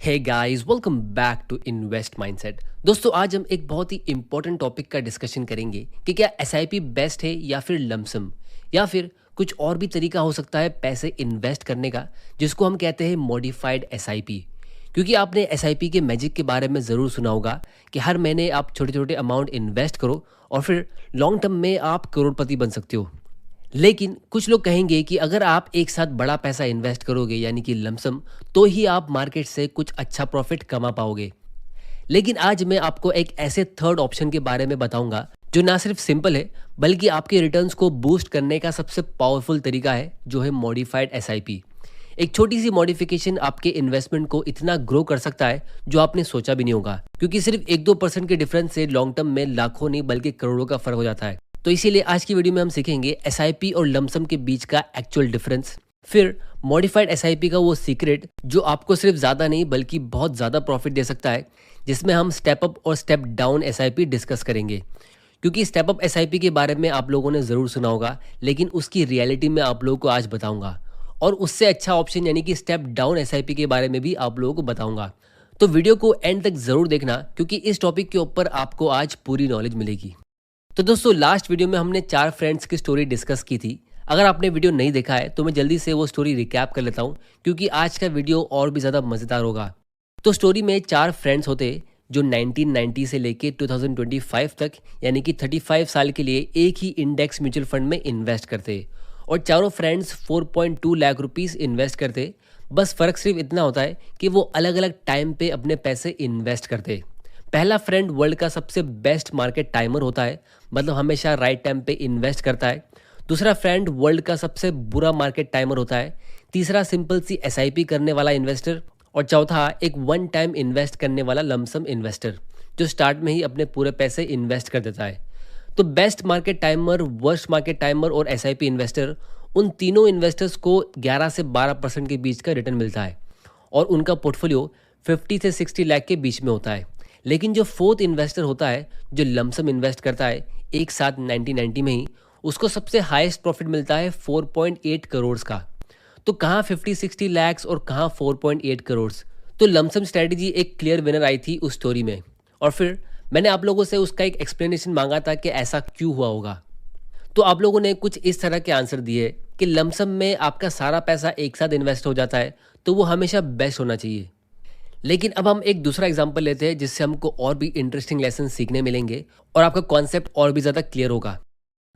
Hey guys, welcome back to Invest Mindset. दोस्तों, आज हम एक बहुत ही इंपॉर्टेंट टॉपिक का डिस्कशन करेंगे कि क्या एसआईपी बेस्ट है या फिर लमसम, या फिर कुछ और भी तरीका हो सकता है पैसे इन्वेस्ट करने का, जिसको हम कहते हैं मॉडिफाइड एसआईपी। क्योंकि आपने एसआईपी के मैजिक के बारे में ज़रूर सुना होगा कि हर महीने आप छोटे छोटे अमाउंट इन्वेस्ट करो और फिर लॉन्ग टर्म में आप करोड़पति बन सकते हो। लेकिन कुछ लोग कहेंगे कि अगर आप एक साथ बड़ा पैसा इन्वेस्ट करोगे यानी कि लमसम, तो ही आप मार्केट से कुछ अच्छा प्रॉफिट कमा पाओगे। लेकिन आज मैं आपको एक ऐसे थर्ड ऑप्शन के बारे में बताऊंगा जो ना सिर्फ सिंपल है बल्कि आपके रिटर्न्स को बूस्ट करने का सबसे पावरफुल तरीका है, जो है मॉडिफाइड एसआईपी। एक छोटी सी मॉडिफिकेशन आपके इन्वेस्टमेंट को इतना ग्रो कर सकता है जो आपने सोचा भी नहीं होगा, क्योंकि सिर्फ 1-2% के डिफरेंस से लॉन्ग टर्म में लाखों नहीं बल्कि करोड़ों का फर्क हो जाता है। तो इसीलिए आज की वीडियो में हम सीखेंगे एसआईपी और लमसम के बीच का एक्चुअल डिफरेंस, फिर मॉडिफाइड एसआईपी का वो सीक्रेट जो आपको सिर्फ ज़्यादा नहीं बल्कि बहुत ज़्यादा प्रॉफिट दे सकता है, जिसमें हम स्टेप अप और स्टेप डाउन एसआईपी डिस्कस करेंगे। क्योंकि स्टेप अप एसआईपी के बारे में आप लोगों ने ज़रूर सुना होगा, लेकिन उसकी रियलिटी में आप लोगों को आज बताऊंगा, और उससे अच्छा ऑप्शन यानी कि स्टेप डाउन एसआईपी के बारे में भी आप लोगों को बताऊंगा। तो वीडियो को एंड तक ज़रूर देखना, क्योंकि इस टॉपिक के ऊपर आपको आज पूरी नॉलेज मिलेगी। तो दोस्तों, लास्ट वीडियो में हमने 4 फ्रेंड्स की स्टोरी डिस्कस की थी। अगर आपने वीडियो नहीं देखा है तो मैं जल्दी से वो स्टोरी रिकैप कर लेता हूँ, क्योंकि आज का वीडियो और भी ज़्यादा मज़ेदार होगा। तो स्टोरी में 4 फ्रेंड्स होते जो 1990 से लेके 2025 तक यानी कि 35 साल के लिए एक ही इंडेक्स म्यूचुअल फंड में इन्वेस्ट करते, और चारों फ्रेंड्स 4.2 लाख रुपीज़ इन्वेस्ट करते। बस फ़र्क सिर्फ इतना होता है कि वो अलग अलग टाइम पे अपने पैसे इन्वेस्ट करते। पहला फ्रेंड वर्ल्ड का सबसे बेस्ट मार्केट टाइमर होता है, मतलब हमेशा राइट टाइम पे इन्वेस्ट करता है। दूसरा फ्रेंड वर्ल्ड का सबसे बुरा मार्केट टाइमर होता है। तीसरा सिंपल सी एसआईपी करने वाला इन्वेस्टर, और चौथा एक वन टाइम इन्वेस्ट करने वाला लमसम इन्वेस्टर, जो स्टार्ट में ही अपने पूरे पैसे इन्वेस्ट कर देता है। तो best market timer, worst market timer और एसआईपी इन्वेस्टर, उन तीनों इन्वेस्टर्स को 11 से 12% के बीच का रिटर्न मिलता है, और उनका पोर्टफोलियो 50 से 60 लाख के बीच में होता है। लेकिन जो फोर्थ इन्वेस्टर होता है, जो लमसम इन्वेस्ट करता है एक साथ 1990 में ही, उसको सबसे हाईएस्ट प्रॉफिट मिलता है 4.8 करोड़ का। तो कहाँ 50-60 लैक्स और कहाँ 4.8 करोड़। तो लमसम स्ट्रेटजी एक क्लियर विनर आई थी उस स्टोरी में, और फिर मैंने आप लोगों से उसका एक एक्सप्लेनेशन मांगा था कि ऐसा क्यों हुआ होगा। तो आप लोगों ने कुछ इस तरह के आंसर दिए कि लमसम में आपका सारा पैसा एक साथ इन्वेस्ट हो जाता है, तो वो हमेशा बेस्ट होना चाहिए। लेकिन अब हम एक दूसरा एग्जाम्पल लेते हैं, जिससे हमको और भी इंटरेस्टिंग लेसन सीखने मिलेंगे और आपका कॉन्सेप्ट और भी ज़्यादा क्लियर होगा।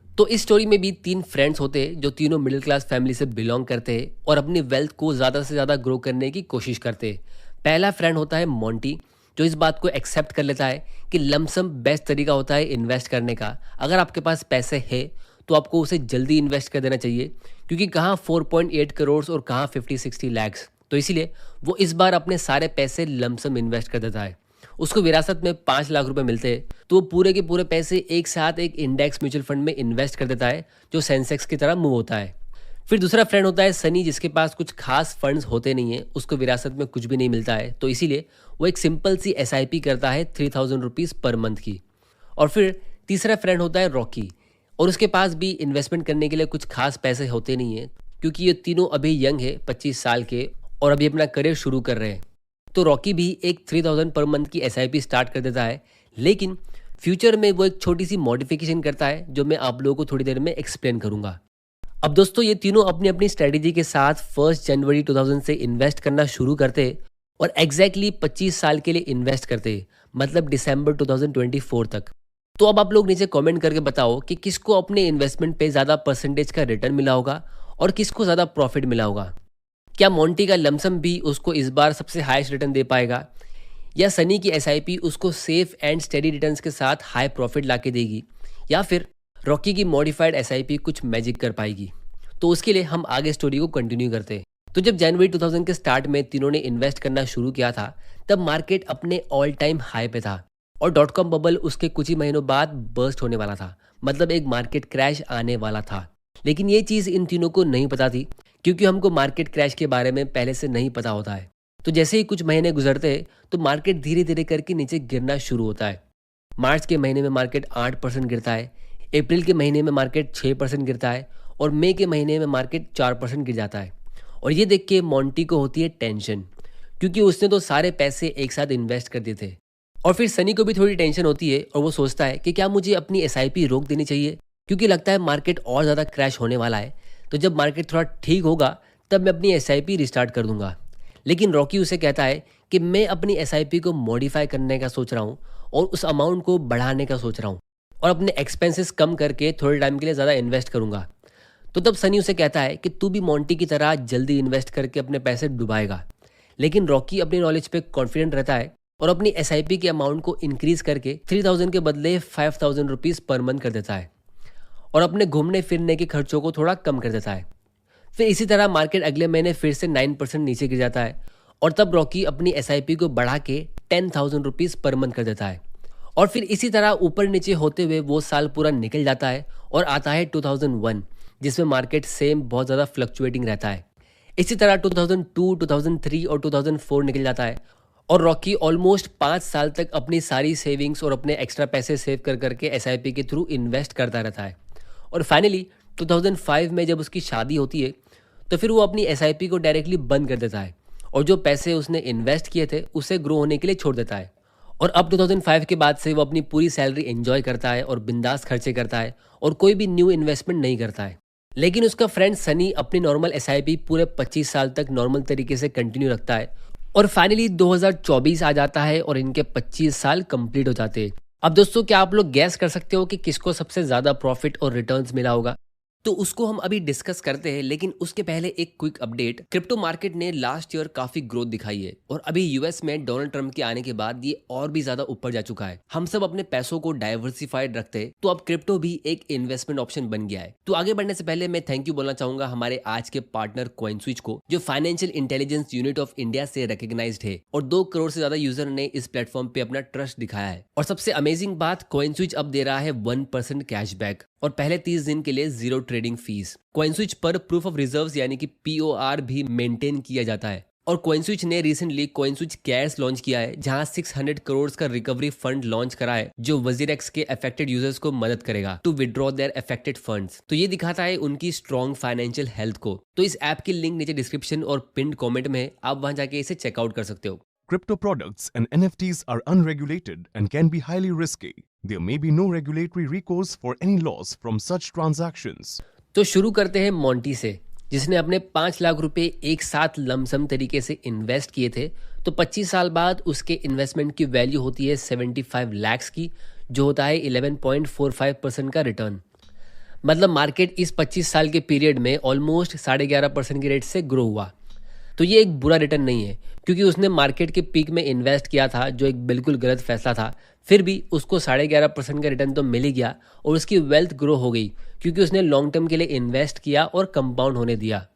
तो इस स्टोरी में भी 3 फ्रेंड्स होते हैं जो तीनों मिडिल क्लास फैमिली से बिलोंग करते हैं और अपनी वेल्थ को ज़्यादा से ज़्यादा ग्रो करने की कोशिश करते हैं। पहला फ्रेंड होता है मोंटी, जो इस बात को एक्सेप्ट कर लेता है कि लमसम बेस्ट तरीका होता है इन्वेस्ट करने का। अगर आपके पास पैसे है तो आपको उसे जल्दी इन्वेस्ट कर देना चाहिए, क्योंकि कहाँ 4.8 करोड़ और कहाँ 50-60 लैक्स। तो इसीलिए वो इस बार अपने सारे पैसे लमसम इन्वेस्ट कर देता है। उसको विरासत में 5 लाख रुपए मिलते हैं, तो वो पूरे के पूरे पैसे एक साथ एक इंडेक्स म्यूचुअल फंड में इन्वेस्ट कर देता है, जो सेंसेक्स की तरह मूव होता है। फिर दूसरा फ्रेंड होता है सनी, जिसके पास कुछ खास फंड्स होते नहीं है, उसको विरासत में कुछ भी नहीं मिलता है, तो इसीलिए वो एक सिंपल सी एसआईपी करता है 3000 रुपीज़ पर मंथ की। और फिर तीसरा फ्रेंड होता है रॉकी, और उसके पास भी इन्वेस्टमेंट करने के लिए कुछ खास पैसे होते नहीं है, क्योंकि ये तीनों अभी यंग है, 25 साल के, और अभी अपना करियर शुरू कर रहे हैं। तो रॉकी भी एक 3000 पर मंथ की एसआईपी स्टार्ट कर देता है, लेकिन फ्यूचर में वो एक छोटी सी मॉडिफिकेशन करता है, जो मैं आप लोगों को थोड़ी देर में एक्सप्लेन करूंगा। अब दोस्तों, ये तीनों अपनी अपनी स्ट्रेटेजी के साथ 1 जनवरी 2000 से इन्वेस्ट करना शुरू करते और एग्जैक्टली 25 साल के लिए इन्वेस्ट करते, मतलब दिसंबर 2024 तक। तो अब आप लोग नीचे कमेंट करके बताओ कि किसको अपने इन्वेस्टमेंट पे ज़्यादा परसेंटेज का रिटर्न मिला होगा और किसको ज़्यादा प्रॉफिट मिला होगा। क्या मोंटी का लमसम भी उसको इस बार सबसे हाईएस्ट रिटर्न दे पाएगा, या सनी की एसआईपी उसको सेफ एंड स्टेडी रिटर्न्स के साथ हाई प्रॉफिट लाके देगी, या फिर रॉकी की मॉडिफाइड एसआईपी कुछ मैजिक कर पाएगी। तो उसके लिए हम आगे स्टोरी को कंटिन्यू करते हैं। तो जब जनवरी 2000 के स्टार्ट में तीनों ने इन्वेस्ट करना शुरू किया था, तब मार्केट अपने ऑल टाइम हाई पे था, और .com बबल उसके कुछ ही महीनों बाद बर्स्ट होने वाला था, मतलब एक मार्केट क्रैश आने वाला था। लेकिन ये चीज़ इन तीनों को नहीं पता थी, क्योंकि हमको मार्केट क्रैश के बारे में पहले से नहीं पता होता है। तो जैसे ही कुछ महीने गुजरते हैं, तो मार्केट धीरे धीरे करके नीचे गिरना शुरू होता है। मार्च के महीने में मार्केट 8% गिरता है, अप्रैल के महीने में मार्केट 6% गिरता है, और मई के महीने में मार्केट 4% गिर जाता है। और ये देख के मोंटी को होती है टेंशन, क्योंकि उसने तो सारे पैसे एक साथ इन्वेस्ट कर दिए थे। और फिर सनी को भी थोड़ी टेंशन होती है और वो सोचता है कि क्या मुझे अपनी एसआईपी रोक देनी चाहिए, क्योंकि लगता है मार्केट और ज़्यादा क्रैश होने वाला है। तो जब मार्केट थोड़ा ठीक होगा तब मैं अपनी एसआईपी रिस्टार्ट कर दूंगा। लेकिन रॉकी उसे कहता है कि मैं अपनी एसआईपी को मॉडिफाई करने का सोच रहा हूँ और उस अमाउंट को बढ़ाने का सोच रहा हूँ और अपने एक्सपेंसेस कम करके थोड़े टाइम के लिए ज़्यादा इन्वेस्ट करूँगा। तो तब सनी उसे कहता है कि तू भी मोंटी की तरह जल्दी इन्वेस्ट करके अपने पैसे डुबाएगा। लेकिन रॉकी अपनी नॉलेज पे कॉन्फिडेंट रहता है और अपनी एसआईपी के अमाउंट को इंक्रीज करके 3000 के बदले 5000 रुपीज़ पर मंथ कर देता है और अपने घूमने फिरने के खर्चों को थोड़ा कम कर देता है। फिर इसी तरह मार्केट अगले महीने फिर से 9% नीचे गिर जाता है और तब रॉकी अपनी एसआईपी को बढ़ा के 10,000 रुपीज़ पर मंथ कर देता है। और फिर इसी तरह ऊपर नीचे होते हुए वो साल पूरा निकल जाता है और आता है 2001, जिसमें मार्केट सेम बहुत ज़्यादा फ्लक्चुएटिंग रहता है। इसी तरह 2002, 2003 और 2004 निकल जाता है और रॉकी ऑलमोस्ट 5 साल तक अपनी सारी सेविंग्स और अपने एक्स्ट्रा पैसे सेव कर करके एसआईपी के थ्रू इन्वेस्ट करता रहता है। और फाइनली 2005 में जब उसकी शादी होती है तो फिर वो अपनी एसआईपी को डायरेक्टली बंद कर देता है और जो पैसे उसने इन्वेस्ट किए थे उसे ग्रो होने के लिए छोड़ देता है। और अब 2005 के बाद से वो अपनी पूरी सैलरी एंजॉय करता है और बिंदास खर्चे करता है और कोई भी न्यू इन्वेस्टमेंट नहीं करता है। लेकिन उसका फ्रेंड सनी अपनी नॉर्मल एसआईपी पूरे 25 साल तक नॉर्मल तरीके से कंटिन्यू रखता है और फाइनली 2024 आ जाता है और इनके 25 साल कंप्लीट हो जाते हैं। अब दोस्तों, क्या आप लोग गैस कर सकते हो कि किसको सबसे ज्यादा प्रॉफिट और रिटर्न्स मिला होगा? तो उसको हम अभी डिस्कस करते हैं, लेकिन उसके पहले एक क्विक अपडेट। क्रिप्टो मार्केट ने लास्ट ईयर काफी ग्रोथ दिखाई है और अभी यूएस में डोनाल्ड ट्रंप के आने के बाद ये और भी ज्यादा ऊपर जा चुका है। हम सब अपने पैसों को डाइवर्सिफाइड रखते हैं, तो अब क्रिप्टो भी एक इन्वेस्टमेंट ऑप्शन बन गया है। तो आगे बढ़ने से पहले मैं थैंक यू बोलना चाहूंगा हमारे आज के पार्टनर कॉइनस्विच को, जो financial intelligence unit of India से रिकॉग्नाइज्ड है और 2 करोड़ से ज्यादा यूजर ने इस प्लेटफॉर्म पे अपना ट्रस्ट दिखाया है। और सबसे अमेजिंग बात, कॉइनस्विच अब दे रहा है 1% कैशबैक और पहले 30 दिन के लिए 0 ट्रेडिंग फीस। कॉइनस्विच पर प्रूफ ऑफ रिजर्व्स यानी कि पीओआर भी मेंटेन किया जाता है। और कॉइनस्विच ने रिसेंटली कॉइनस्विच केयर्स लॉन्च किया है, जहां 600 करोड़ का रिकवरी फंड लॉन्च करा है, जो वजीरेक्स के अफेक्टेड यूजर्स को मदद करेगा to withdraw their affected funds. तो ये दिखाता है उनकी स्ट्रॉन्ग फाइनेंशियल हेल्थ को। तो इस ऐप की लिंक नीचे डिस्क्रिप्शन और पिन्ड कमेंट में है, आप वहां जाके इसे चेकआउट कर सकते हो। Crypto products and NFTs are unregulated and can be highly risky. There may be no regulatory recourse for any loss from such transactions. तो शुरू करते हैं मोंटी से, जिसने अपने 5 लाख रुपए एक साथ लमसम तरीके से इन्वेस्ट किए थे। तो 25 साल बाद उसके इन्वेस्टमेंट की वैल्यू होती है 75 लाख की, जो होता है 11.45% का रिटर्न। मतलब मार्केट इस 25 साल के पीरियड में ऑलमोस्ट 11.5% की रेट से ग्रो हुआ। तो ये एक बुरा रिटर्न नहीं है, क्योंकि उसने मार्केट के पीक में इन्वेस्ट किया था, जो एक बिल्कुल गलत फैसला था। फिर भी उसको 11.5% का रिटर्न तो मिल ही गया और उसकी वेल्थ ग्रो हो गई, क्योंकि उसने लॉन्ग टर्म के लिए इन्वेस्ट किया और कंपाउंड होने दिया।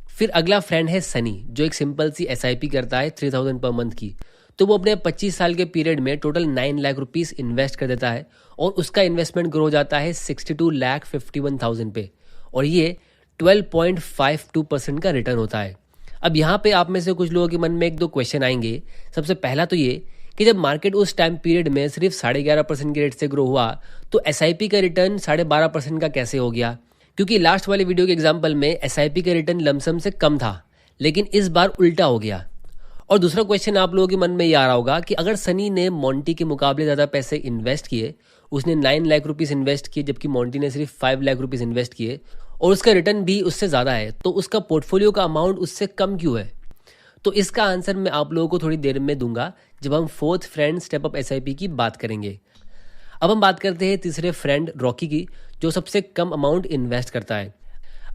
फिर अगला फ्रेंड है सनी, जो एक सिंपल सी एसआईपी करता है 3000 पर मंथ की। तो वो अपने 25 साल के पीरियड में टोटल 9 लाख रुपीस इन्वेस्ट कर देता है और उसका इन्वेस्टमेंट ग्रो हो जाता है 62,51,000 पे और ये 12.52% का रिटर्न होता है। अब यहाँ पे आप में से कुछ लोगों के मन में 1-2 क्वेश्चन आएंगे। सबसे पहला तो ये कि जब मार्केट उस टाइम पीरियड में सिर्फ 11.5% की रेट से ग्रो हुआ, तो एसआईपी का रिटर्न 12.5% का कैसे हो गया? क्योंकि लास्ट वाले वीडियो के एग्जाम्पल में एसआईपी का रिटर्न लमसम से कम था, लेकिन इस बार उल्टा हो गया। और दूसरा क्वेश्चन आप लोगों के मन में ये आ रहा होगा कि अगर सनी ने मोंटी के मुकाबले ज़्यादा पैसे इन्वेस्ट किए, उसने 9 लाख रुपीज़ इन्वेस्ट किए जबकि मोंटी ने सिर्फ 5 लाख रुपीज़ इन्वेस्ट किए और उसका रिटर्न भी उससे ज़्यादा है, तो उसका पोर्टफोलियो का अमाउंट उससे कम क्यों है? तो इसका आंसर मैं आप लोगों को थोड़ी देर में दूंगा, जब हम 4th friend step up SIP की बात करेंगे। अब हम बात करते हैं तीसरे फ्रेंड रॉकी की, जो सबसे कम अमाउंट इन्वेस्ट करता है।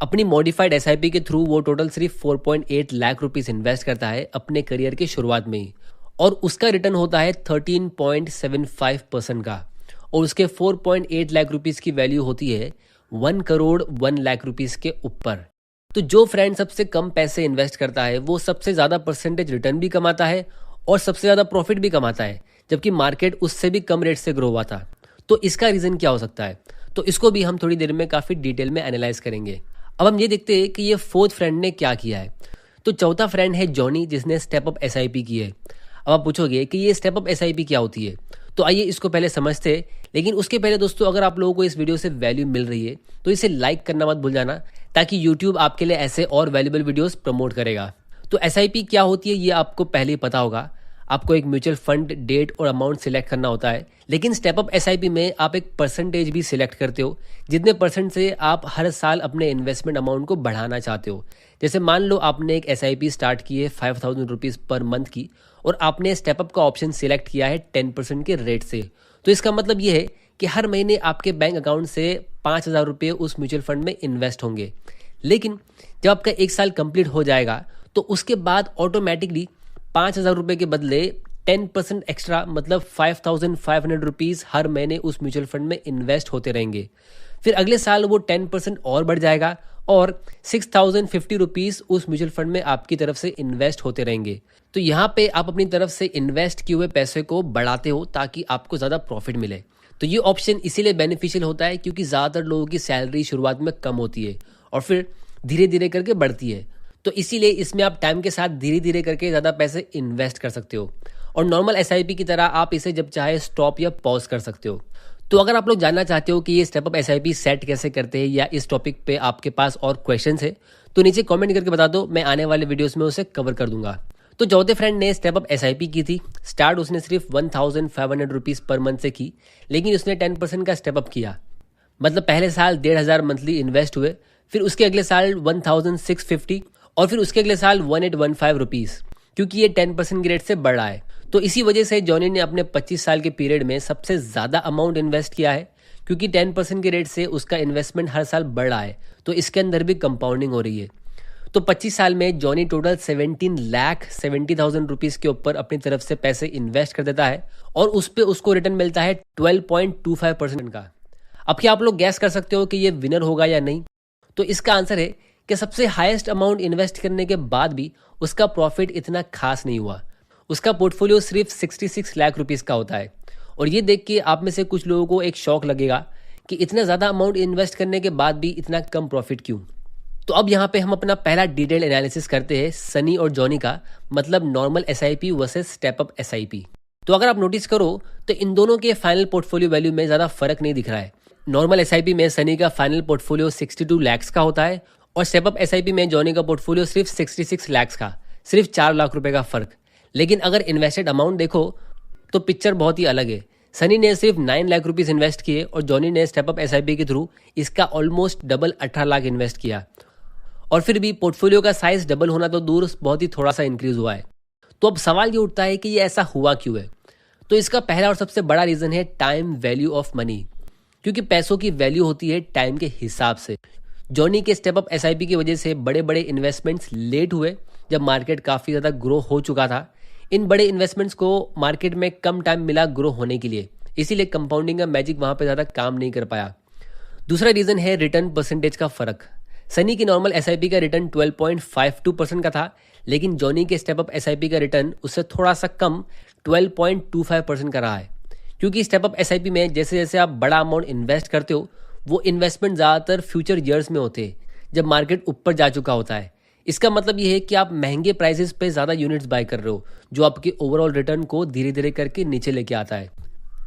अपनी मॉडिफाइड एसआईपी के थ्रू वो टोटल सिर्फ 4.8 लाख रुपीज़ इन्वेस्ट करता है अपने करियर के शुरुआत में ही, और उसका रिटर्न होता है 13.75% का, और उसके 4.8 लाख रुपीज़ की वैल्यू होती है 1 करोड़ 1 लाख रुपीज़ के ऊपर। तो जो फ्रेंड सबसे कम पैसे इन्वेस्ट करता है वो सबसे ज़्यादा परसेंटेज रिटर्न भी कमाता है और सबसे ज़्यादा प्रॉफिट भी कमाता है, जबकि मार्केट उससे भी कम रेट से ग्रो हुआ था। तो इसका रीज़न क्या हो सकता है? तो इसको भी हम थोड़ी देर में काफ़ी डिटेल में एनालाइज करेंगे। अब हम ये देखते हैं कि ये 4th फ्रेंड ने क्या किया है। तो चौथा फ्रेंड है जॉनी, जिसने स्टेप अप एसआईपी की है। अब आप पूछोगे कि ये स्टेप अप एसआईपी क्या होती है, तो आइए इसको पहले समझते हैं। लेकिन उसके पहले दोस्तों, अगर आप लोगों को इस वीडियो से वैल्यू मिल रही है तो इसे लाइक करना मत भूल जाना, ताकि यूट्यूब आपके लिए ऐसे और वैल्यूबल वीडियोस प्रमोट करेगा। तो एसआईपी क्या होती है ये आपको पहले ही पता होगा। आपको एक म्यूचुअल फंड डेट और अमाउंट सिलेक्ट करना होता है, लेकिन स्टेप अप एसआईपी में आप एक परसेंटेज भी सिलेक्ट करते हो, जितने परसेंट से आप हर साल अपने इन्वेस्टमेंट अमाउंट को बढ़ाना चाहते हो। जैसे मान लो आपने एक एसआईपी स्टार्ट की है 5,000 रुपीज़ पर मंथ की, और आपने स्टेप अप का ऑप्शन सिलेक्ट किया है 10% के रेट से। तो इसका मतलब ये है कि हर महीने आपके बैंक अकाउंट से 5,000 रुपये उस म्यूचुअल फंड में इन्वेस्ट होंगे। लेकिन जब आपका एक साल कंप्लीट हो जाएगा तो उसके बाद ऑटोमेटिकली 5,000 रुपये के बदले 10% एक्स्ट्रा, मतलब 5,500 रुपीज़ हर महीने उस म्यूचुअल फंड में इन्वेस्ट होते रहेंगे। फिर अगले साल वो 10% और बढ़ जाएगा और 6,050 रुपीज़ उस म्यूचुअल फंड में आपकी तरफ से इन्वेस्ट होते रहेंगे। तो यहाँ पे आप अपनी तरफ से इन्वेस्ट किए हुए पैसे को बढ़ाते हो ताकि आपको ज़्यादा प्रॉफिट मिले। तो ये ऑप्शन इसीलिए बेनिफिशियल होता है क्योंकि ज़्यादातर लोगों की सैलरी शुरुआत में कम होती है और फिर धीरे धीरे करके बढ़ती है। तो इसीलिए इसमें आप टाइम के साथ धीरे धीरे करके ज़्यादा पैसे इन्वेस्ट कर सकते हो, और नॉर्मल एसआईपी की तरह आप इसे जब चाहे स्टॉप या पॉज कर सकते हो। तो अगर आप लोग जानना चाहते हो कि ये स्टेप अप एसआईपी सेट कैसे करते हैं या इस टॉपिक पे आपके पास और क्वेश्चंस है, तो नीचे कमेंट करके बता दो, मैं आने वाले वीडियोस में उसे कवर कर दूंगा। तो चौथे फ्रेंड ने स्टेप अप एसआईपी की थी। स्टार्ट उसने सिर्फ 1,500 रुपीज़ पर मंथ से की, लेकिन उसने 10% का स्टेप अप किया। मतलब पहले साल 1,500 मंथली इन्वेस्ट हुए, फिर उसके अगले साल 1,650 और फिर उसके अगले साल 1,815 रुपीज़, क्योंकि ये 10% की रेट से बढ़ रहा है। तो इसी वजह से जॉनी ने अपने 25 साल के पीरियड में सबसे ज़्यादा अमाउंट इन्वेस्ट किया है, क्योंकि 10% के रेट से उसका इन्वेस्टमेंट हर साल बढ़ रहा है, तो इसके अंदर भी कंपाउंडिंग हो रही है। तो 25 साल में जॉनी टोटल 17,70,000 रुपीज़ के ऊपर अपनी तरफ से पैसे इन्वेस्ट कर देता है और उस पर उसको रिटर्न मिलता है 12.25% का। अब क्या आप लोग गैस कर सकते हो कि ये विनर होगा या नहीं? तो इसका आंसर है कि सबसे हाईएस्ट अमाउंट इन्वेस्ट करने के बाद भी उसका प्रॉफिट इतना खास नहीं हुआ। उसका पोर्टफोलियो सिर्फ 66 लाख रुपीज़ का होता है। और ये देख के आप में से कुछ लोगों को एक शौक लगेगा कि इतना ज़्यादा अमाउंट इन्वेस्ट करने के बाद भी इतना कम प्रॉफिट क्यों। तो अब यहाँ पे हम अपना पहला डिटेल एनालिसिस करते हैं सनी और जॉनी का, मतलब normal SIP versus step up SIP. तो अगर आप नोटिस करो तो इन दोनों के फाइनल पोर्टफोलियो वैल्यू में ज़्यादा फर्क नहीं दिख रहा है। नॉर्मल एसआईपी में सनी का फाइनल पोर्टफोलियो 62 लैक्स का होता है और स्टेप अप एसआईपी में जॉनी का पोर्टफोलियो सिर्फ 66 लैक्स का, सिर्फ 4 लाख रुपए का फर्क। लेकिन अगर इन्वेस्टेड अमाउंट देखो तो पिक्चर बहुत ही अलग है। सनी ने सिर्फ 9 लाख रुपीज़ इन्वेस्ट किए और जॉनी ने स्टेप अप एसआईपी के थ्रू इसका ऑलमोस्ट डबल 18 लाख इन्वेस्ट किया, और फिर भी पोर्टफोलियो का साइज डबल होना तो दूर, बहुत ही थोड़ा सा इंक्रीज हुआ है। तो अब सवाल ये उठता है कि ये ऐसा हुआ क्यों है? तो इसका पहला और सबसे बड़ा रीज़न है टाइम वैल्यू ऑफ मनी, क्योंकि पैसों की वैल्यू होती है टाइम के हिसाब से। जॉनी के स्टेप अप एसआईपी की वजह से बड़े बड़े इन्वेस्टमेंट्स लेट हुए जब मार्केट काफ़ी ज़्यादा ग्रो हो चुका था। इन बड़े इन्वेस्टमेंट्स को मार्केट में कम टाइम मिला ग्रो होने के लिए, इसीलिए कंपाउंडिंग का मैजिक वहाँ पे ज़्यादा काम नहीं कर पाया। दूसरा रीज़न है रिटर्न परसेंटेज का फ़र्क। सनी की नॉर्मल एसआईपी का रिटर्न 12.52% का था, लेकिन जॉनी के स्टेप अप एसआईपी का रिटर्न उससे थोड़ा सा कम 12.25% का रहा है। क्योंकि स्टेप अप एसआईपी में जैसे जैसे आप बड़ा अमाउंट इन्वेस्ट करते हो, वो इन्वेस्टमेंट ज़्यादातर फ्यूचर ईयर्स में होते हैं जब मार्केट ऊपर जा चुका होता है। इसका मतलब ये है कि आप महंगे प्राइसेस पे ज़्यादा यूनिट्स बाय कर रहे हो, जो आपके ओवरऑल रिटर्न को धीरे धीरे करके नीचे लेके आता है।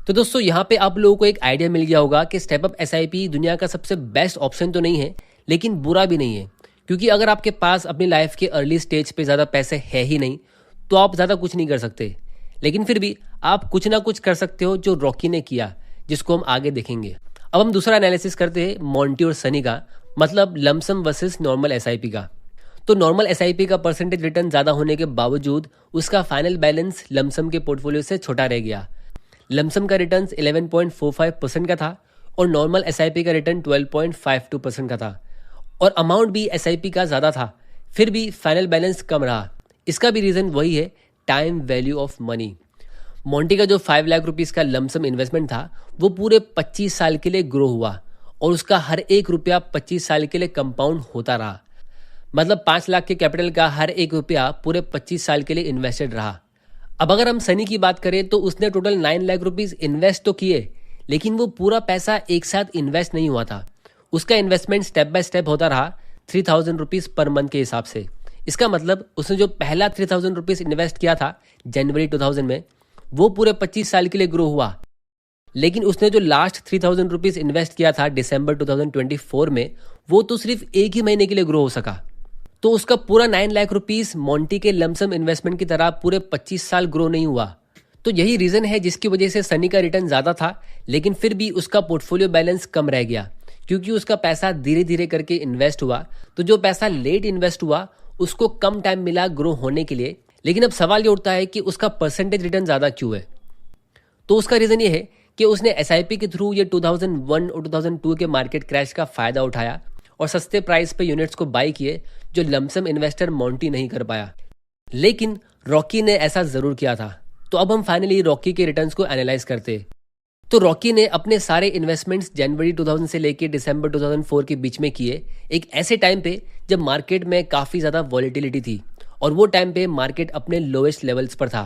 तो दोस्तों यहाँ पे आप लोगों को एक आइडिया मिल गया होगा कि स्टेप अप एसआईपी दुनिया का सबसे बेस्ट ऑप्शन तो नहीं है, लेकिन बुरा भी नहीं है। क्योंकि अगर आपके पास अपनी लाइफ के अर्ली स्टेज पे ज़्यादा पैसे है ही नहीं, तो आप ज़्यादा कुछ नहीं कर सकते। लेकिन फिर भी आप कुछ ना कुछ कर सकते हो, जो रॉकी ने किया, जिसको हम आगे देखेंगे। अब हम दूसरा एनालिसिस करते हैं मॉन्टी और सनी का, मतलब लमसम वर्सेस नॉर्मल एसआईपी का। तो नॉर्मल एसआईपी का परसेंटेज रिटर्न ज़्यादा होने के बावजूद उसका फाइनल बैलेंस लमसम के पोर्टफोलियो से छोटा रह गया। लमसम का रिटर्न 11.45% का था और नॉर्मल एसआईपी का रिटर्न 12.52% का था, और अमाउंट भी एसआईपी का ज़्यादा था, फिर भी फाइनल बैलेंस कम रहा। इसका भी रीज़न वही है, time value of money. Monty का जो 5 लाख रुपीज़ का लमसम इन्वेस्टमेंट था, वो पूरे 25 साल के लिए ग्रो हुआ और उसका हर एक रुपया 25 साल के लिए कंपाउंड होता रहा। मतलब 5 लाख के कैपिटल का हर एक रुपया पूरे 25 साल के लिए इन्वेस्टेड रहा। अब अगर हम सनी की बात करें तो उसने टोटल 9 लाख रुपीज़ इन्वेस्ट तो किए, लेकिन वो पूरा पैसा एक साथ इन्वेस्ट नहीं हुआ था। उसका इन्वेस्टमेंट स्टेप बाय स्टेप होता रहा 3,000 रुपीज़ पर मंथ के हिसाब से। इसका मतलब उसने जो पहला 3,000 रुपीज़ इन्वेस्ट किया था जनवरी 2000 में, वो पूरे 25 साल के लिए ग्रो हुआ। लेकिन उसने जो लास्ट 3,000 रुपीज़ इन्वेस्ट किया था दिसंबर 2024 में, वो तो सिर्फ एक ही महीने के लिए ग्रो हो सका। तो उसका पूरा 9 लाख रुपीस मोंटी के लमसम इन्वेस्टमेंट की तरह पूरे 25 साल ग्रो नहीं हुआ। तो यही रीजन है जिसकी वजह से सनी का रिटर्न ज्यादा था, लेकिन फिर भी उसका पोर्टफोलियो बैलेंस कम रह गया, क्योंकि उसका पैसा धीरे धीरे करके इन्वेस्ट हुआ। तो जो पैसा लेट इन्वेस्ट हुआ उसको कम टाइम मिला ग्रो होने के लिए। लेकिन अब सवाल ये उठता है कि उसका परसेंटेज रिटर्न ज्यादा क्यों है। तो उसका रीजन ये है कि उसने एसआईपी के थ्रू ये 2001 और 2002 के मार्केट क्रैश का फायदा उठाया और सस्ते प्राइस पे यूनिट्स को बाय किए, जो लमसम इन्वेस्टर मोंटी नहीं कर पाया। लेकिन रॉकी ने ऐसा जरूर किया था। तो अब हम फाइनली रॉकी के रिटर्न्स को एनालाइज करते। तो रॉकी ने अपने सारे इन्वेस्टमेंट्स जनवरी 2000 से लेके दिसंबर 2004 के बीच में किए, एक ऐसे टाइम पे जब मार्केट में काफी ज्यादा वॉलेटिलिटी थी और वो टाइम पे मार्केट अपने लोएस्ट लेवल्स पर था।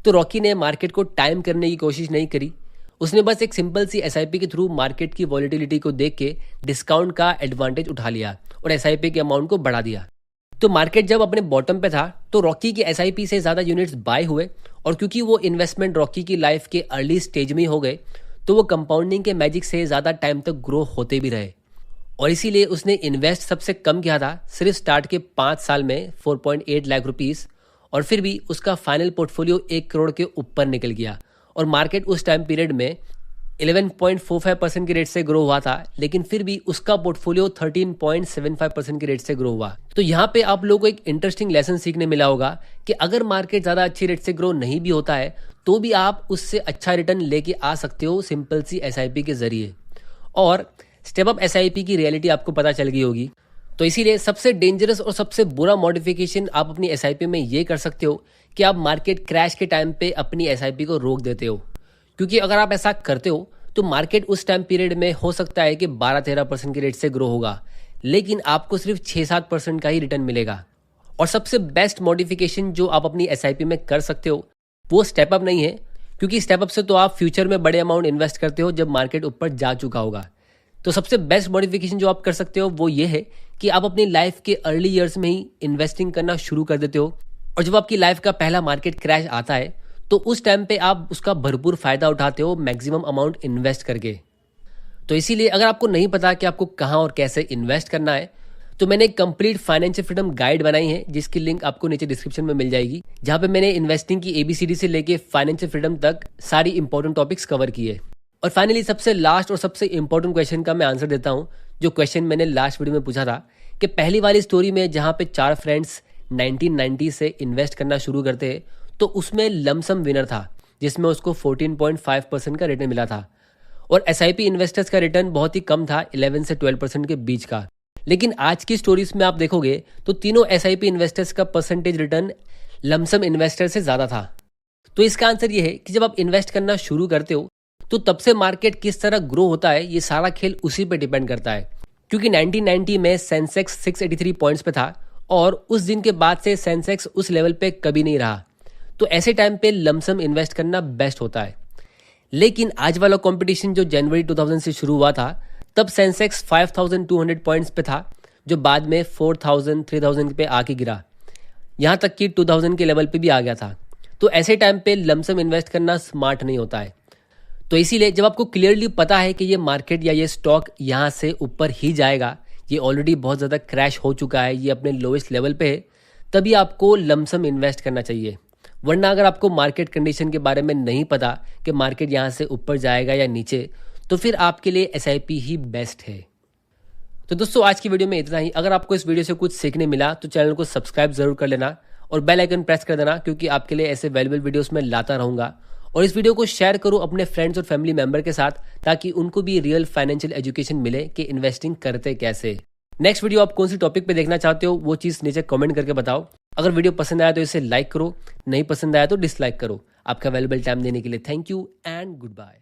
तो रॉकी ने मार्केट को टाइम करने की कोशिश नहीं करी, उसने बस एक सिंपल सी एसआईपी के थ्रू मार्केट की वॉलेटिलिटी को देख के डिस्काउंट का एडवांटेज उठा लिया और एसआईपी के अमाउंट को बढ़ा दिया। तो मार्केट जब अपने बॉटम पे था तो रॉकी की एसआईपी से ज्यादा यूनिट्स बाय हुए, और क्योंकि वो इन्वेस्टमेंट रॉकी की लाइफ के अर्ली स्टेज में हो गए तो वो कंपाउंडिंग के मैजिक से ज्यादा टाइम तक ग्रो होते भी रहे। और इसीलिए उसने इन्वेस्ट सबसे कम किया था, सिर्फ स्टार्ट के 5 साल में 4.8 लाख रुपीस, और फिर भी उसका फाइनल पोर्टफोलियो 1 करोड़ के ऊपर निकल गया। और मार्केट उस टाइम पीरियड में 11.45% के रेट से ग्रो हुआ था, लेकिन फिर भी उसका पोर्टफोलियो 13.75% के रेट से ग्रो हुआ। तो यहाँ पे आप लोगों को एक इंटरेस्टिंग लेसन सीखने मिला होगा कि अगर मार्केट ज्यादा अच्छी रेट से ग्रो नहीं भी होता है तो भी आप उससे अच्छा रिटर्न लेके आ सकते हो सिंपल सी एसआईपी के जरिए। और स्टेप अप एसआईपी की रियलिटी आपको पता चल गई होगी। तो इसीलिए सबसे डेंजरस और सबसे बुरा मॉडिफिकेशन आप अपनी एसआईपी में ये कर सकते हो कि आप मार्केट क्रैश के टाइम पे अपनी एसआईपी को रोक देते हो, क्योंकि अगर आप ऐसा करते हो तो मार्केट उस टाइम पीरियड में हो सकता है कि 12-13% के रेट से ग्रो होगा, लेकिन आपको सिर्फ 6-7% का ही रिटर्न मिलेगा। और सबसे बेस्ट मॉडिफिकेशन जो आप अपनी एसआईपी में कर सकते हो वो स्टेप अप नहीं है, क्योंकि स्टेप अप से तो आप फ्यूचर में बड़े अमाउंट इन्वेस्ट करते हो जब मार्केट ऊपर जा चुका होगा। तो सबसे बेस्ट मॉडिफिकेशन जो आप कर सकते हो वो ये है कि आप अपनी लाइफ के अर्ली ईयर्स में ही इन्वेस्टिंग करना शुरू कर देते हो, और जब आपकी लाइफ का पहला मार्केट क्रैश आता है तो उस टाइम पे आप उसका भरपूर फायदा उठाते हो मैक्सिमम अमाउंट इन्वेस्ट करके। तो इसीलिए अगर आपको नहीं पता कि आपको कहां और कैसे इन्वेस्ट करना है तो मैंने एक कंप्लीट फाइनेंशियल फ्रीडम गाइड बनाई है, जिसकी लिंक आपको नीचे डिस्क्रिप्शन में मिल जाएगी, जहां पे मैंने इन्वेस्टिंग की एबीसीडी से लेके फाइनेंशियल फ्रीडम तक सारी इंपॉर्टेंट टॉपिक्स कवर किए। और फाइनली सबसे लास्ट और सबसे इंपॉर्टेंट क्वेश्चन का मैं आंसर देता हूं, जो क्वेश्चन मैंने लास्ट वीडियो में पूछा था कि पहली वाली स्टोरी में जहां पे 4 फ्रेंड्स 1990 से इन्वेस्ट करना शुरू करते हैं तो उसमें लमसम विनर था जिसमें उसको 14.5% का रिटर्न मिला था, और एसआईपी इन्वेस्टर्स का रिटर्न बहुत ही कम था, 11 से 12% के बीच का। लेकिन आज की स्टोरीज में आप देखोगे तो तीनों एसआईपी इन्वेस्टर्स का परसेंटेज रिटर्न लमसम इन्वेस्टर से ज्यादा था। तो इसका आंसर ये है कि जब आप इन्वेस्ट करना शुरू करते हो तो तब से मार्केट किस तरह ग्रो होता है ये सारा खेल उसी पे डिपेंड करता है। क्योंकि 1990 में सेंसेक्स 683 पॉइंट्स पे था और उस दिन के बाद से सेंसेक्स उस लेवल पे कभी नहीं रहा, तो ऐसे टाइम पे लमसम इन्वेस्ट करना बेस्ट होता है। लेकिन आज वाला कंपटीशन जो जनवरी 2000 से शुरू हुआ था तब सेंसेक्स 5200 पॉइंट्स पे था, जो बाद में 4000 3000 पे आके गिरा, यहाँ तक कि 2000 के लेवल पे भी आ गया था। तो ऐसे टाइम पे लमसम इन्वेस्ट करना स्मार्ट नहीं होता है। तो इसीलिए जब आपको क्लियरली पता है कि ये मार्केट या ये स्टॉक यहाँ से ऊपर ही जाएगा, ये ऑलरेडी बहुत ज़्यादा क्रैश हो चुका है, ये अपने लोएस्ट लेवल पे है, तभी आपको लमसम इन्वेस्ट करना चाहिए। वरना अगर आपको मार्केट कंडीशन के बारे में नहीं पता कि मार्केट यहाँ से ऊपर जाएगा या नीचे, तो फिर आपके लिए एसआईपी ही बेस्ट है। तो दोस्तों आज की वीडियो में इतना ही। अगर आपको इस वीडियो से कुछ सीखने मिला तो चैनल को सब्सक्राइब जरूर कर लेना और बेल आइकन प्रेस कर देना, क्योंकि आपके लिए ऐसे वैल्यूएबल वीडियोस मैं लाता रहूंगा। और इस वीडियो को शेयर करो अपने फ्रेंड्स और फैमिली मेंबर के साथ, ताकि उनको भी रियल फाइनेंशियल एजुकेशन मिले कि इन्वेस्टिंग करते कैसे। नेक्स्ट वीडियो आप कौन सी टॉपिक पे देखना चाहते हो वो चीज़ नीचे कमेंट करके बताओ। अगर वीडियो पसंद आया तो इसे लाइक करो, नहीं पसंद आया तो डिसलाइक करो। आपका वैल्यूएबल टाइम देने के लिए thank you and good bye.